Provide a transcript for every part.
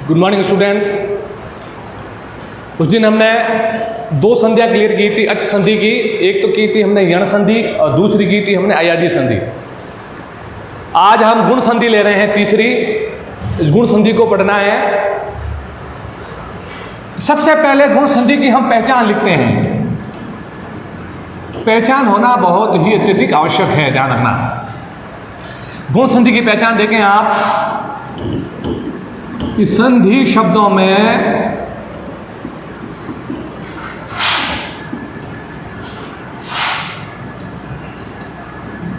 Good morning student. उस दिन हमने दो संधियाँ क्लियर की थी अच संधि की। एक तो की थी हमने यण संधि और दूसरी की थी हमने अयाजी संधि। आज हम गुण संधि ले रहे हैं तीसरी। इस गुण संधि को पढ़ना है। सबसे पहले गुण संधि की हम पहचान लिखते हैं। पहचान होना बहुत ही अत्यधिक आवश्यक है, ध्यान रखना। गुण संधि की पहचान देखें आप। इस संधि शब्दों में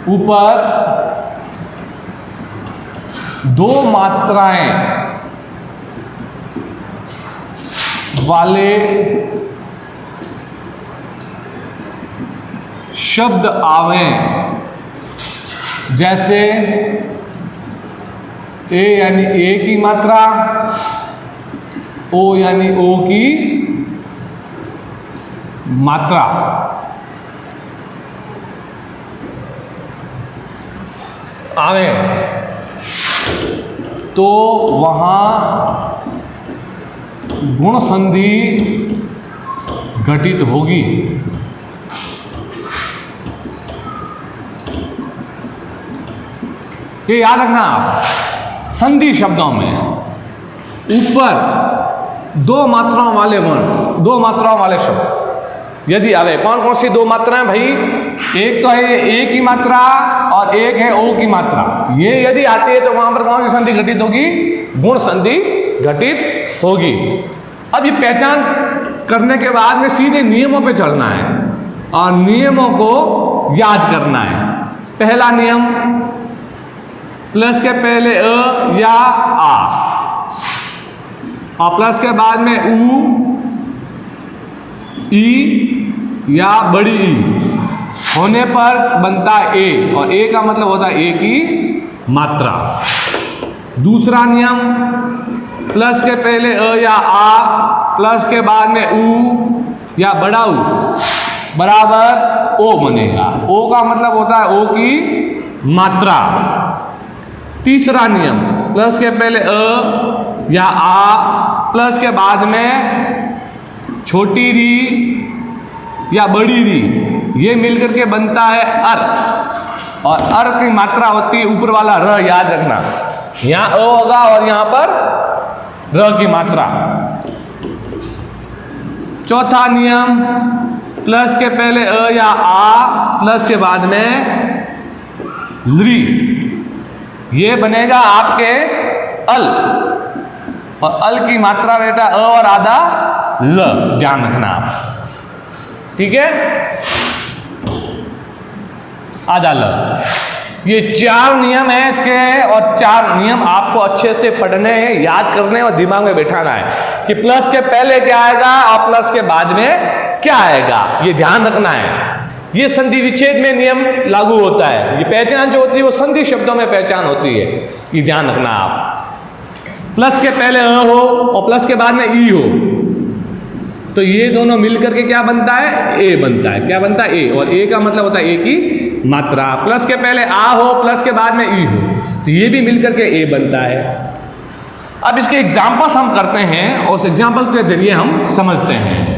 ऊपर दो मात्राएं वाले शब्द आवें, जैसे ए यानी ए की मात्रा, ओ यानी ओ की मात्रा। आवे तो वहां गुण संधि घटित होगी। ये याद रखना आप। संधि शब्दों में ऊपर दो मात्राओं वाले वर्ण, दो मात्राओं वाले शब्द यदि आवे, कौन कौन सी दो मात्राएं भाई? एक तो है ए की मात्रा और एक है ओ की मात्रा। ये यदि आती है तो वहां पर कौन सी संधि घटित होगी? गुण संधि घटित होगी। अब ये पहचान करने के बाद में सीधे नियमों पे चलना है और नियमों को याद करना है। पहला नियम, प्लस के पहले अ या आ और प्लस के बाद में उ, ई या बड़ी ई होने पर बनता है ए, और ए का मतलब होता है ए की मात्रा। दूसरा नियम, प्लस के पहले अ या आ प्लस के बाद में उ या बड़ा उ बराबर ओ बनेगा। ओ का मतलब होता है ओ की मात्रा। तीसरा नियम, प्लस के पहले अ या आ प्लस के बाद में छोटी री या बड़ी री, ये मिलकर के बनता है अर, और अर की मात्रा होती है ऊपर वाला र, याद रखना। यहाँ अ होगा और यहाँ पर र की मात्रा। चौथा नियम, प्लस के पहले अ या आ प्लस के बाद में ली, ये बनेगा आपके अल, और अल की मात्रा बेटा अ और आधा ल, ध्यान रखना आप। ठीक है, आधा ल। ये चार नियम है इसके, और चार नियम आपको अच्छे से पढ़ने हैं, याद करने और दिमाग में बैठाना है कि प्लस के पहले क्या आएगा और प्लस के बाद में क्या आएगा, ये ध्यान रखना है। ये संधि विच्छेद में नियम लागू होता है। ये पहचान जो होती है वो संधि शब्दों में पहचान होती है, ये ध्यान रखना आप। प्लस के पहले अ हो और प्लस के बाद में ई हो, तो ये दोनों मिलकर के क्या बनता है? ए बनता है। क्या बनता है? ए, और ए का मतलब होता है ए की मात्रा। प्लस के पहले आ हो प्लस के बाद में ई हो, तो ये भी मिलकर के ए बनता है। अब इसके एग्जाम्पल्स हम करते हैं और उस एग्जाम्पल के जरिए हम समझते हैं।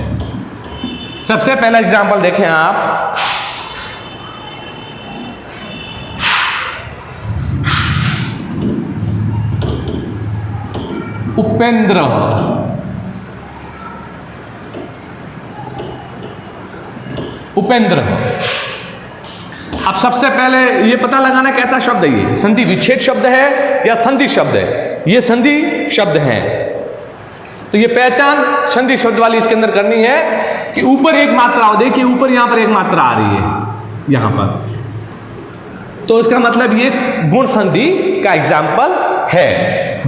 सबसे पहला एग्जाम्पल देखें आप। उपेंद्र, उपेंद्र। अब सबसे पहले ये पता लगाना कैसा शब्द है ये, संधि विच्छेद शब्द है या संधि शब्द है? ये संधि शब्द है, तो ये पहचान संधि शब्द वाली इसके अंदर करनी है कि ऊपर एक मात्रा हो। देखिए ऊपर यहां पर एक मात्रा आ रही है यहां पर, तो इसका मतलब ये गुण संधि का एग्जाम्पल है।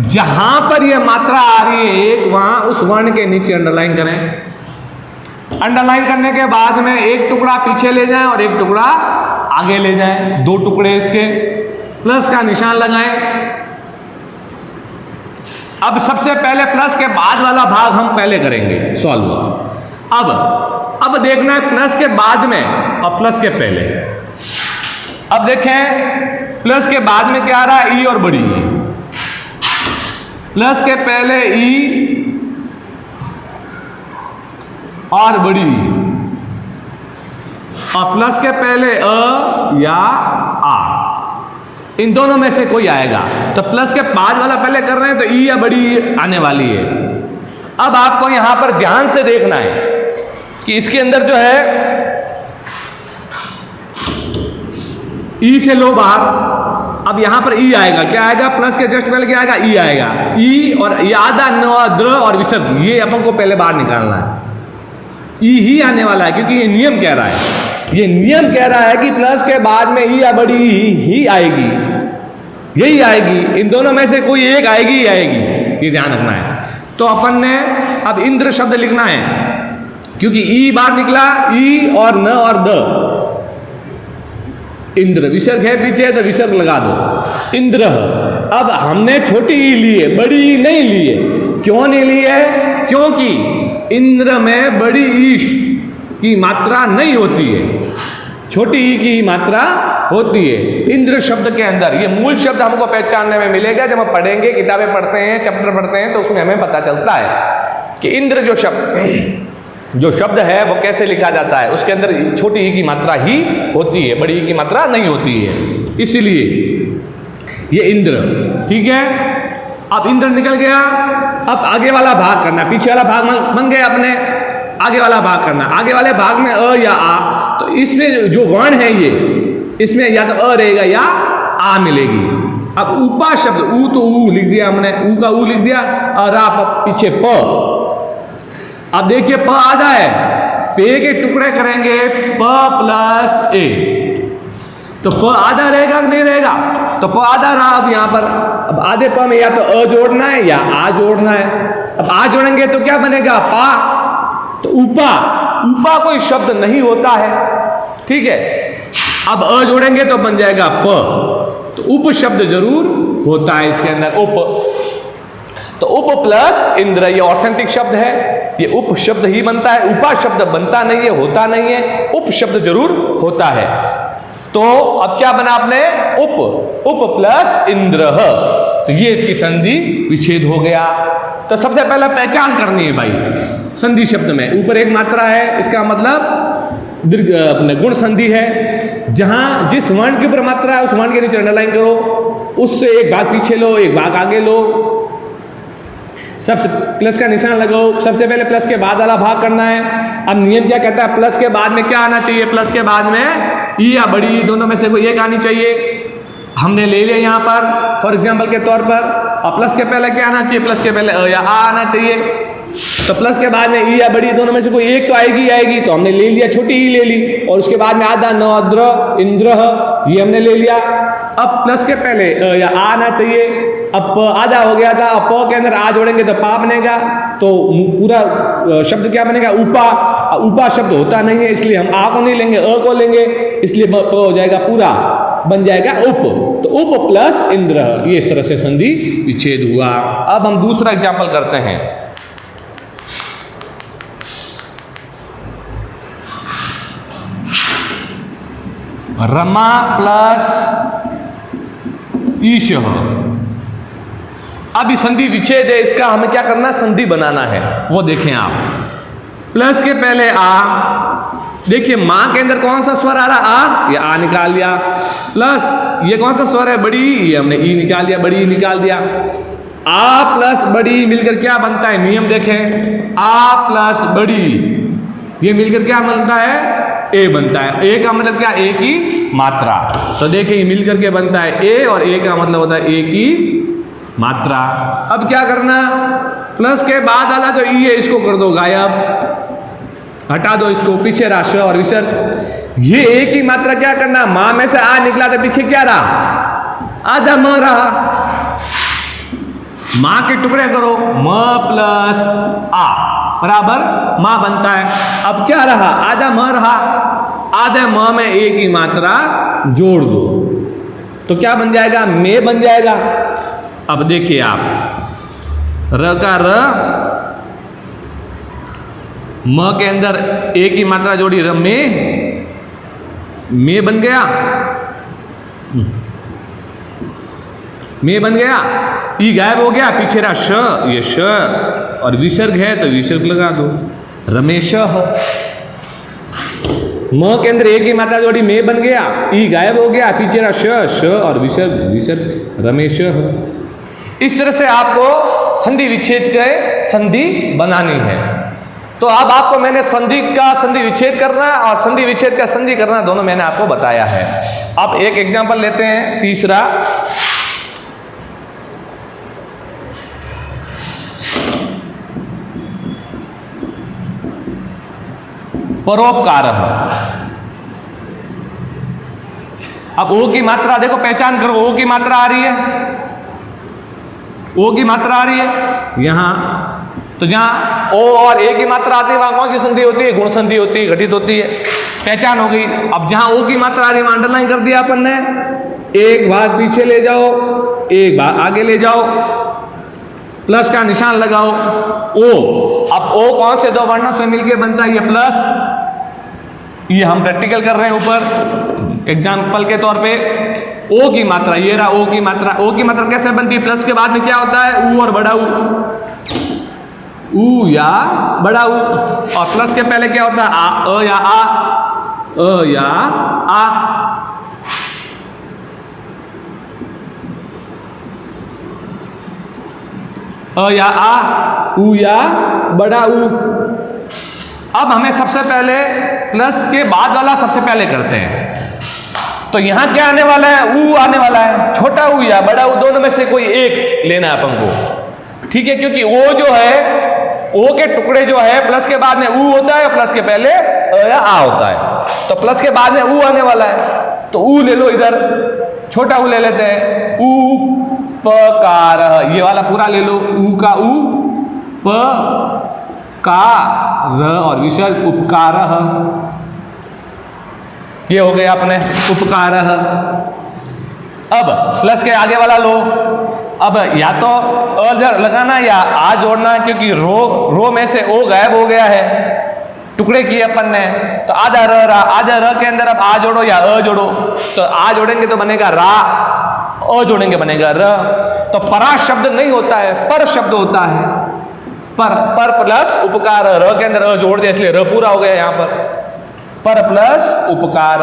जहां पर यह मात्रा आ रही है एक, वहां उस वर्ण के नीचे अंडरलाइन करें। अंडरलाइन करने के बाद में एक टुकड़ा पीछे ले जाएं और एक टुकड़ा आगे ले जाएं, दो टुकड़े इसके, प्लस का निशान लगाएं। अब सबसे पहले प्लस के बाद वाला भाग हम पहले करेंगे सॉल्व। अब देखना है प्लस के बाद में और प्लस के पहले। अब देखें प्लस के बाद में क्या आ रहा है? ई और बड़ी ई। प्लस के पहले ई और बड़ी और प्लस के पहले अ या आ, इन दोनों में से कोई आएगा। तो प्लस के बाद वाला पहले कर रहे हैं तो ई या बड़ी आने वाली है। अब आपको यहां पर ध्यान से देखना है कि इसके अंदर जो है ई से लो बाहर, अब यहां पर ई आएगा, क्या आएगा, प्लस के जस्ट पहले क्या आएगा, ई आएगा। ई और यादा न द्र और विसर्ग, ये अपन को पहले बाहर निकालना है। ई ही आने वाला है क्योंकि ये नियम कह रहा है, ये नियम कह रहा है कि प्लस के बाद में ई या बड़ी ही आएगी, यही आएगी। इन दोनों में से कोई एक आएगी ही आएगी, ये ध्यान रखना है। तो अपन ने अब इंद्र शब्द लिखना है क्योंकि ई बाहर निकला, ई और न और द, इंद्र विसर्ग है पीछे तो विसर्ग लगा दो, इंद्र। अब हमने छोटी ई ली है, बड़ी ई नहीं ली है। क्यों नहीं ली है? क्योंकि इंद्र में बड़ी ई की मात्रा नहीं होती है, छोटी ई की मात्रा होती है इंद्र शब्द के अंदर। ये मूल शब्द हमको पहचानने में मिलेगा जब हम पढ़ेंगे, किताबें पढ़ते हैं, चैप्टर पढ़ते हैं, तो उसमें हमें पता चलता है कि इंद्र जो शब्द है वो कैसे लिखा जाता है। उसके अंदर छोटी ई की मात्रा ही होती है, बड़ी ई की मात्रा नहीं होती है, इसीलिए ये इंद्र। ठीक है, अब इंद्र निकल गया। अब आगे वाला भाग करना, पीछे वाला भाग बन गया अपने, आगे वाला भाग करना। आगे वाले भाग में अ या आ, तो इसमें जो वर्ण है ये, इसमें या तो अ रहेगा या आ मिलेगी। अब उपा शब्द, ऊ तो ऊ लिख दिया हमने, ऊ का ऊ लिख दिया और आ पीछे प। अब देखिए प आधा है, पे के टुकड़े करेंगे प प्लस ए, तो प आधा रहेगा कि नहीं रहेगा? तो प आधा रहा। अब यहां पर अब आधे प में या तो अ जोड़ना है या आ जोड़ना है। अब आ जोड़ेंगे तो क्या बनेगा? पा। तो उपा, उपा कोई शब्द नहीं होता है, ठीक है। अब अ जोड़ेंगे तो बन जाएगा प, तो उप शब्द जरूर होता है इसके अंदर, उप। तो उप प्लस इंद्र ये ऑथेंटिक शब्द है, ये उप शब्द ही बनता है, उपा शब्द बनता नहीं है, होता नहीं है, उप शब्द जरूर होता है। तो अब क्या बना आपने? उप, उप प्लस इंद्र, तो ये इसकी संधि विच्छेद हो गया। तो सबसे पहले पहचान करनी है भाई संधि शब्द में, ऊपर एक मात्रा है, इसका मतलब दीर्घ अपने गुण संधि है। जहां जिस वर्ण के ऊपर मात्रा है उस वर्ण के नीचे अंडरलाइन करो, उससे एक भाग पीछे लो, एक भाग आगे लो, सबसे प्लस का निशान लगाओ। सबसे पहले प्लस के बाद वाला भाग करना है। अब नियम क्या कहता है? प्लस के बाद में क्या आना चाहिए? प्लस के बाद में ई या बड़ी, दोनों में से कोई एक आनी चाहिए। हमने ले लिया यहाँ पर फॉर एग्जाम्पल के तौर पर। और प्लस के पहले क्या आना चाहिए? प्लस के पहले अ या आ आना चाहिए। तो प्लस के बाद में ई या बड़ी, दोनों में से कोई एक तो आएगी आएगी, तो हमने ले लिया, छोटी ई ले ली। और उसके बाद में आधा, न द्र इंद्र, ये हमने ले लिया। अब प्लस के पहले अ या आ आना चाहिए। अब प आधा हो गया था, अब प के अंदर आ जोड़ेंगे तो पा बनेगा, तो पूरा शब्द क्या बनेगा? उपा। उपा शब्द होता नहीं है, इसलिए हम आ को नहीं लेंगे, अ को लेंगे, इसलिए प हो जाएगा पूरा, बन जाएगा उप। तो उप प्लस इंद्र, ये इस तरह से संधि विच्छेद हुआ। अब हम दूसरा एग्जाम्पल करते हैं। रमा प्लस ईश। अब ये संधि विच्छेद है, इसका हमें क्या करना है? संधि बनाना है, वो देखें आप। प्लस के पहले आ, देखिए मां के अंदर कौन सा स्वर आ रहा? आ, ये आ निकाल दिया। प्लस ये कौन सा स्वर है? बड़ी, ये हमने ई निकाल दिया, बड़ी निकाल दिया। आ प्लस बड़ी मिलकर क्या बनता है? नियम देखें, आ प्लस बड़ी ये मिलकर क्या बनता है? ए बनता है। ए का मतलब क्या? ए की मात्रा। तो देखिए ये मिलकर के बनता है ए, और ए का मतलब होता है ए की मात्रा। अब क्या करना? प्लस के बाद वाला जो ई है इसको कर दो गायब, हटा दो इसको, पीछे राष्ट्र और विसर्ग। ये ए की मात्रा क्या करना? मां में से आ निकला तो पीछे क्या रहा? आधा म रहा। मां के टुकड़े करो, म प्लस आ बराबर मां बनता है। अब क्या रहा? आधा म रहा, आधे म में ए की मात्रा जोड़ दो तो क्या बन जाएगा? में बन जाएगा। अब देखिए आप, र का र, म के अंदर ए की मात्रा जोड़ी, र में बन गया। में बन गया, ई गायब हो गया, पीछे रहा श, ये श और विसर्ग है तो विसर्ग लगा दो, रमेशः। म के अंदर एक ही मात्रा जोड़ी में बन गया, ई गायब हो गया, पीछे रहा श और विसर्ग विसर्ग, रमेशः। इस तरह से आपको संधि विच्छेद के संधि बनानी है। तो अब आपको मैंने संधि का संधि विच्छेद करना और संधि विच्छेद का संधि करना दोनों मैंने आपको बताया है। अब एक एग्जांपल लेते हैं, तीसरा। परोपकारः। अब ओ की मात्रा देखो, पहचान करो, ओ की मात्रा आ रही है, ओ की मात्रा आ रही है यहां, तो जहां ओ और ए की मात्रा आती है वहां कौन सी संधि होती है? गुण संधि होती है, घटित होती है। पहचान हो गई। अब जहां ओ की मात्रा आ रही है वहां अंडरलाइन कर दिया अपन ने, एक भाग पीछे ले जाओ, एक भाग आगे ले जाओ, प्लस का निशान लगाओ, ओ। अब ओ कौन से दो वर्णों से मिलकर बनता है? ये प्लस, ये हम प्रैक्टिकल कर रहे हैं ऊपर एग्जाम्पल के तौर पे। ओ की मात्रा, ये रहा ओ की मात्रा। ओ की मात्रा कैसे बनती है? प्लस के बाद में क्या होता है? ऊ और बड़ा ऊ या बड़ा ऊ, और प्लस के पहले क्या होता है? आ, अ या आ, अ या आ। अ या आ, ऊ या बड़ा ऊ। अब हमें सबसे पहले प्लस के बाद वाला सबसे पहले करते हैं। तो यहां क्या आने वाला है? ऊ आने वाला है, छोटा ऊ या बड़ा ऊ, दोनों में से कोई एक लेना है अपन को, ठीक है? क्योंकि ओ जो है, ओ के टुकड़े जो है प्लस के बाद में ऊ होता है, प्लस के पहले अ या आ होता है। तो प्लस के बाद में ऊ आने वाला है, तो ऊ ले लो, इधर छोटा ऊ ले लेते हैं, ऊ पकार, ये वाला पूरा ले लो, ऊ का ऊ, प का र और विसर्ग उपकार, ये हो गया अपने उपकार। अब प्लस के आगे वाला लो, अब या तो अ लगाना या आ जोड़ना है, क्योंकि रो में से ओ गायब हो गया है, टुकड़े किए अपन ने, तो आधा र रहा, आधा र के अंदर अब आ जोड़ो या अ जोड़ो, तो आ जोड़ेंगे तो बनेगा रा, अ जोड़ेंगे बनेगा र। तो परा शब्द नहीं होता है, पर शब्द होता है, पर प्लस उपकार, र के अंदर अ जोड़ दिया इसलिए र पूरा हो गया यहां पर प्लस उपकार।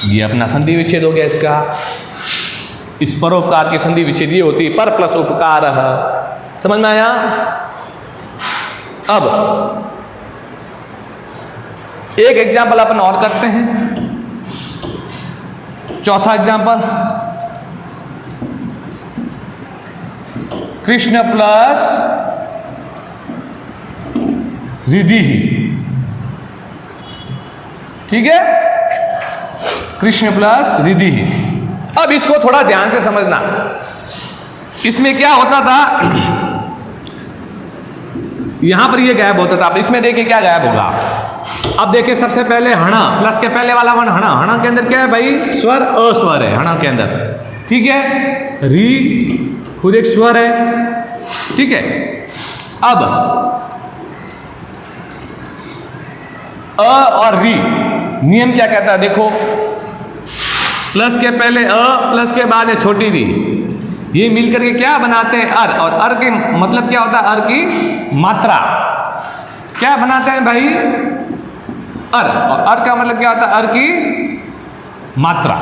ये अपना संधि विच्छेद हो गया इसका। इस परोपकार की संधि विच्छेद ये होती है, पर प्लस उपकार। समझ में आया? अब एक एग्जाम्पल अपन और करते हैं, चौथा एग्जाम्पल, कृष्ण प्लस रिधि, ठीक है? कृष्ण प्लस रिधि। अब इसको थोड़ा ध्यान से समझना, इसमें क्या होता था, यहां पर ये गायब होता था, अब इसमें देखिए क्या गायब होगा। अब देखिए सबसे पहले हणा, प्लस के पहले वाला वन हणा, हणा के अंदर क्या है भाई? स्वर अस्वर है हणा के अंदर, ठीक है? री खुद एक स्वर है, ठीक है? अब अ और री, नियम क्या कहता है देखो, प्लस के पहले अ, प्लस के बाद है छोटी री, ये मिलकर के क्या बनाते हैं? अर, और अर के मतलब क्या होता है? अर की मात्रा। क्या बनाते हैं भाई? अर, और अर का मतलब क्या होता है? अर की मात्रा।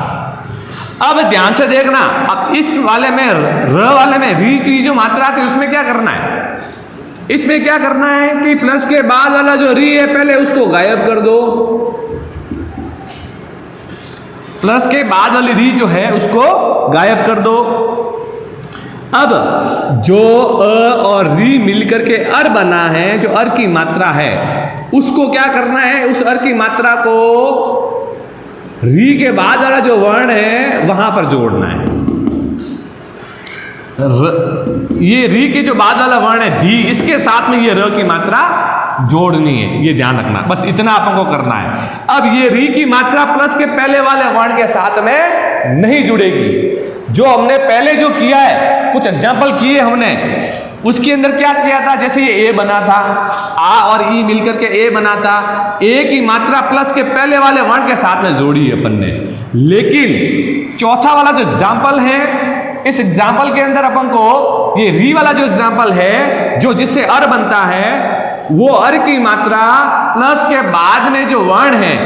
अब ध्यान से देखना, अब इस वाले में र वाले में री की जो मात्रा थी उसमें क्या करना है? इसमें क्या करना है कि प्लस के बाद वाला जो री है पहले उसको गायब कर दो, प्लस के बाद वाली री जो है उसको गायब कर दो। अब जो अ और री मिलकर के अर बना है, जो अर की मात्रा है, उसको क्या करना है? उस अर की मात्रा को री के बाद वाला जो वर्ण है वहां पर जोड़ना है। ये री के जो बाद वाला वर्ण है धी, इसके साथ में ये र की मात्रा जोड़नी है, ये ध्यान रखना, बस इतना आपको करना है। अब ये री की मात्रा प्लस के पहले वाले वर्ण के साथ में नहीं जुड़ेगी। जो हमने पहले जो किया है, कुछ एग्जाम्पल किए हमने, उसके अंदर क्या किया था? जैसे ये ए बना था, आ और ई मिलकर के ए बना था, ए की मात्रा प्लस के पहले वाले वर्ण के साथ में जोड़ी है अपन ने। लेकिन चौथा वाला जो एग्जाम्पल है इस एग्जाम्पल के अंदर अपन को ये री वाला जो एग्जाम्पल है, जो जिससे अर बनता है, वो अर की मात्रा प्लस के बाद में जो वर्ण है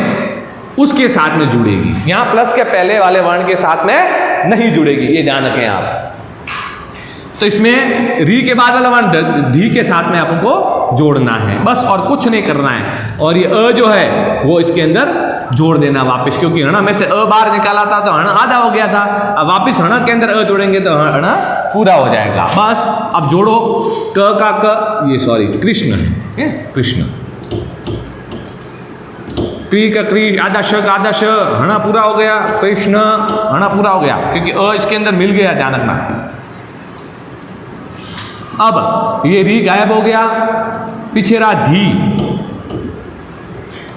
उसके साथ में जुड़ेगी। यहां प्लस के पहले वाले वर्ण के साथ में नहीं जुड़ेगी, ये ध्यान रखें आप। तो इसमें री के बाद वाला वर्ण धी के साथ में आपको जोड़ना है बस, और कुछ नहीं करना है। और ये अ जो है वो इसके अंदर जोड़ देना वापस, क्योंकि हणा में से अ बाहर निकाला था तो हणा आधा हो गया था। अब वापस हणा के अंदर अ जोड़ेंगे तो हणा पूरा हो जाएगा। बस अब जोड़ो, क का क, ये सॉरी कृष्ण है, कृष्ण, क्री का क्री, आधा श का आधा श, हणा पूरा हो गया, कृष्ण, हणा पूरा हो गया, क्योंकि अ इसके अंदर मिल गया, ध्यान रखना। अब ये री गायब हो गया, पीछे रहा धी,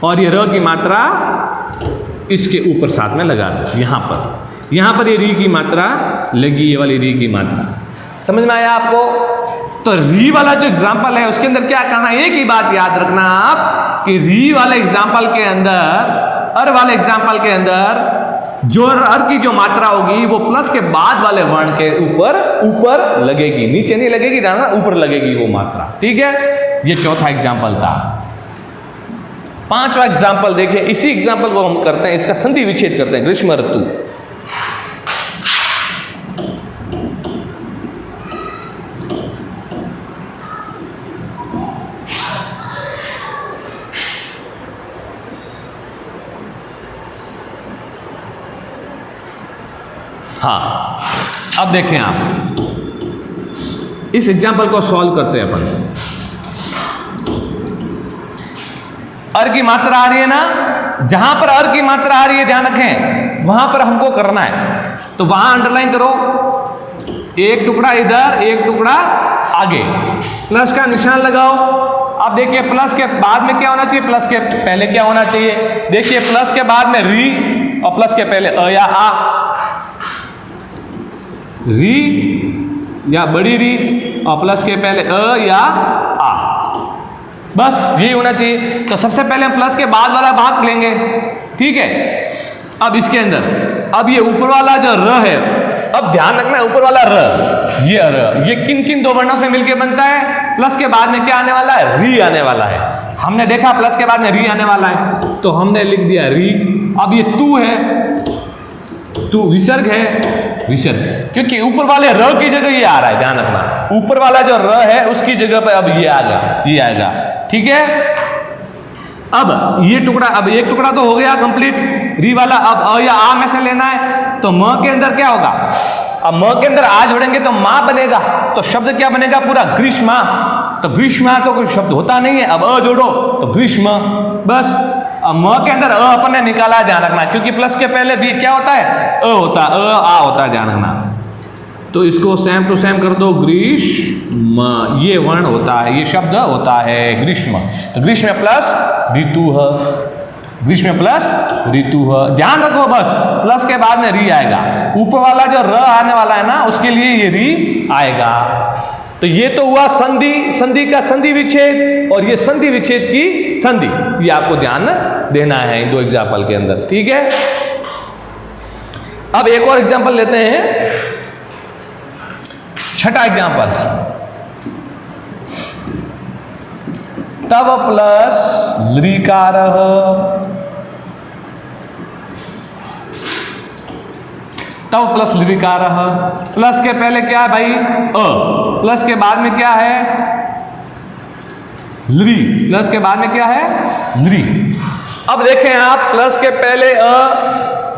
और ये र की मात्रा इसके ऊपर साथ में लगा दो। यहां पर ये री की मात्रा लगी, ये वाली री की मात्रा। समझ में आया आपको? तो री वाला जो एग्जाम्पल है उसके अंदर क्या करना, एक ही बात याद रखना आप कि री वाले एग्जाम्पल के अंदर, अर वाले एग्जाम्पल के अंदर जो अर की जो मात्रा होगी वो प्लस के बाद वाले वर्ण के ऊपर लगेगी, नीचे नहीं लगेगी, जानना, ऊपर लगेगी वो मात्रा। ठीक है, ये चौथा एग्जाम्पल था। पांचवा एग्जाम्पल देखिए, इसी एग्जाम्पल को हम करते हैं, इसका संधि विच्छेद करते हैं, ग्रीष्म ऋतु। हाँ, अब देखें आप, इस एग्जाम्पल को सॉल्व करते हैं अपन। अर की मात्रा आ रही है ना, जहां पर अर की मात्रा आ रही है ध्यान रखें, वहां पर हमको करना है। तो वहां अंडरलाइन करो, एक टुकड़ा इधर, एक टुकड़ा आगे, प्लस का निशान लगाओ। अब देखिए प्लस के बाद में क्या होना चाहिए, प्लस के पहले क्या होना चाहिए। देखिए प्लस के बाद में री, और प्लस के पहले अ या आ, री या बड़ी री, और प्लस के पहले अ या आ, बस यही होना चाहिए। तो सबसे पहले हम प्लस के बाद वाला भाग लेंगे, ठीक है। अब इसके अंदर, अब ये ऊपर वाला जो र है, अब ध्यान रखना, ऊपर वाला र, ये किन किन दो वर्णों से मिलके बनता है, प्लस के बाद में क्या आने वाला है, री आने वाला है। हमने देखा प्लस के बाद में री आने वाला है, तो हमने लिख दिया री। अब ये तू है, तू विसर्ग है, विसर्ग, क्योंकि ऊपर वाले र की जगह ये आ रहा है, ध्यान रखना, ऊपर वाला जो र है उसकी जगह पे अब ये आएगा, ये आएगा, ठीक है। अब ये टुकड़ा, अब एक टुकड़ा तो हो गया कंप्लीट री वाला। अब अ या आ में से लेना है, तो म के अंदर क्या होगा, अब म के अंदर आ जोड़ेंगे तो मां बनेगा, तो शब्द क्या बनेगा, पूरा ग्रीष्मा। तो ग्रीष्मा तो कोई शब्द होता नहीं है, अब अ जोड़ो तो ग्रीष्म, बस। अब म के अंदर अ अपन ने निकाला, ध्यान रखना, क्योंकि प्लस के पहले भी क्या होता है, अ होता है, अ आ होता है, ध्यान रखना। तो इसको सेम टू सेम कर दो, ग्रीष्म, ये वर्ण होता है, ये शब्द होता है ग्रीष्म। तो ग्रीष्म प्लस ऋतु है, ग्रीष्म प्लस ऋतु है, ध्यान रखो, बस प्लस के बाद में री आएगा, ऊपर वाला जो र आने वाला है ना उसके लिए ये री आएगा। तो ये तो हुआ संधि, संधि का संधि विच्छेद, और ये संधि विच्छेद की संधि, ये आपको ध्यान देना है इन दो एग्जाम्पल के अंदर, ठीक है। अब एक और एग्जाम्पल लेते हैं, छठा एग्जाम्पल, तब प्लस लृकार, तब प्लस लृकार, प्लस के पहले क्या है भाई, अ, प्लस के बाद में क्या है, लृ, प्लस के बाद में क्या है, लृ। अब देखें आप, प्लस के पहले अ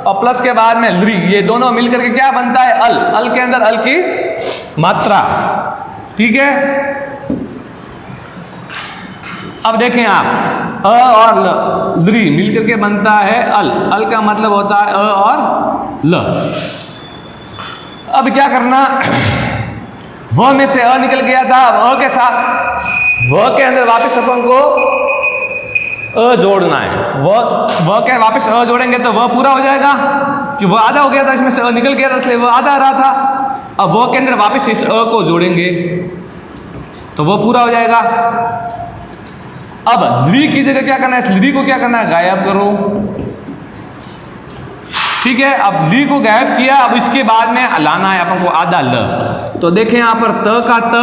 और प्लस के बाद में लृ, ये दोनों मिलकर के क्या बनता है, अल, अल के अंदर अल की मात्रा, ठीक है। अब देखें आप, अ और लृ मिलकर के बनता है अल, अल का मतलब होता है अ और ल। अब क्या करना, व में से अ निकल गया था, अ के साथ व के अंदर वापस अपन को अ जोड़ना है, व के वापस अ जोड़ेंगे तो व पूरा हो जाएगा, कि वह आधा हो गया था, इसमें से अ निकल गया था इसलिए वह आधा रहा था। अब व के अंदर वापस इस अ को जोड़ेंगे तो वह पूरा हो जाएगा। अब लृ की जगह क्या करना है, इस लृ को क्या करना है, गायब करो। ठीक है, अब ली को गायब किया, अब इसके बाद में लाना है अपन को आधा ल। तो देखें यहाँ पर त का त,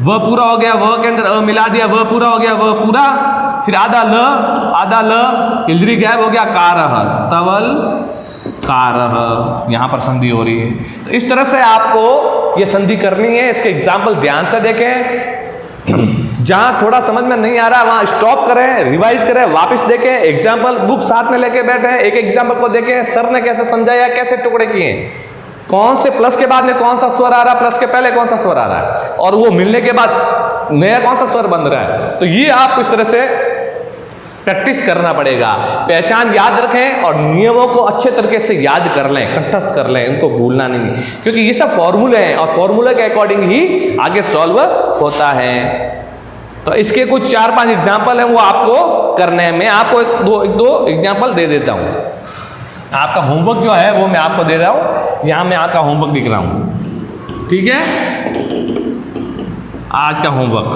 वह पूरा हो गया, वह के अंदर अ मिला दिया, वह पूरा हो गया, वह पूरा, फिर आधा ल, इल्दरी गायब हो गया, कारह, तवल कारह, यहाँ पर संधि हो रही है। तो इस तरह से आपको ये संधि करनी है। इसके एग्जाम्पल ध्यान से देखें, जहां थोड़ा समझ में नहीं आ रहा वहां स्टॉप करें, रिवाइज करें, वापस देखें, एग्जाम्पल बुक साथ में लेके बैठे, एक एग्जाम्पल को देखें, सर ने कैसे समझाया, कैसे टुकड़े किए, कौन से प्लस के बाद में कौन सा स्वर आ रहा है, प्लस के पहले कौन सा स्वर आ रहा है, और वो मिलने के बाद नया कौन सा स्वर बन रहा है। तो ये आपको इस तरह से प्रैक्टिस करना पड़ेगा। पहचान याद रखें और नियमों को अच्छे तरीके से याद कर लें, कंठस्थ कर लें, इनको भूलना नहीं, क्योंकि ये सब फॉर्मूले हैं और फॉर्मूले के अकॉर्डिंग ही आगे सॉल्व होता है। तो इसके कुछ 4-5 एग्जाम्पल हैं, वो आपको करने हैं। मैं आपको एक दो एग्जाम्पल दे देता हूँ। आपका होमवर्क जो है वो मैं आपको दे रहा हूँ, यहाँ मैं आपका होमवर्क लिख रहा हूँ, ठीक है। आज का होमवर्क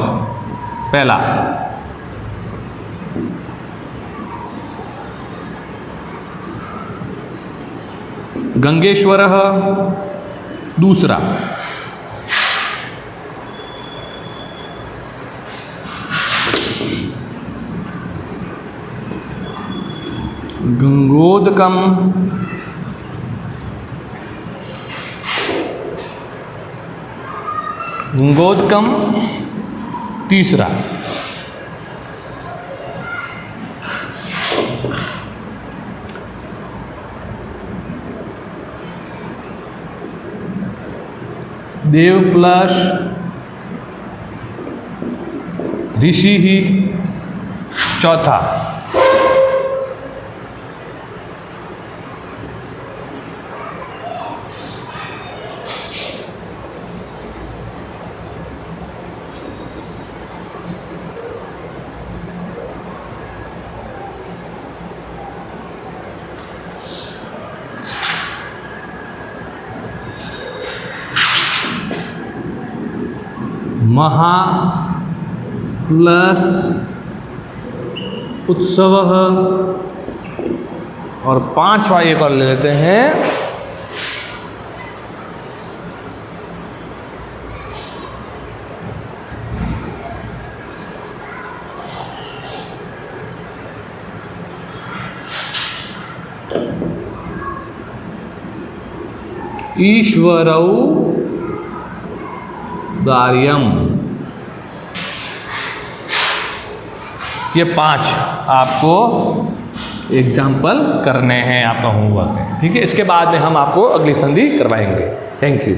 पहला, गंगेश्वर, दूसरा गंगोदकम, गंगोदकम, तीसरा देव प्लस ऋषि ही, चौथा महा प्लस उत्सव, और 5वां एक और ले लेते हैं, ईश्वरौ दार्यम। ये 5 आपको एग्जाम्पल करने हैं, आपका होमवर्क है, ठीक है। इसके बाद में हम आपको अगली संधि करवाएंगे। Thank you.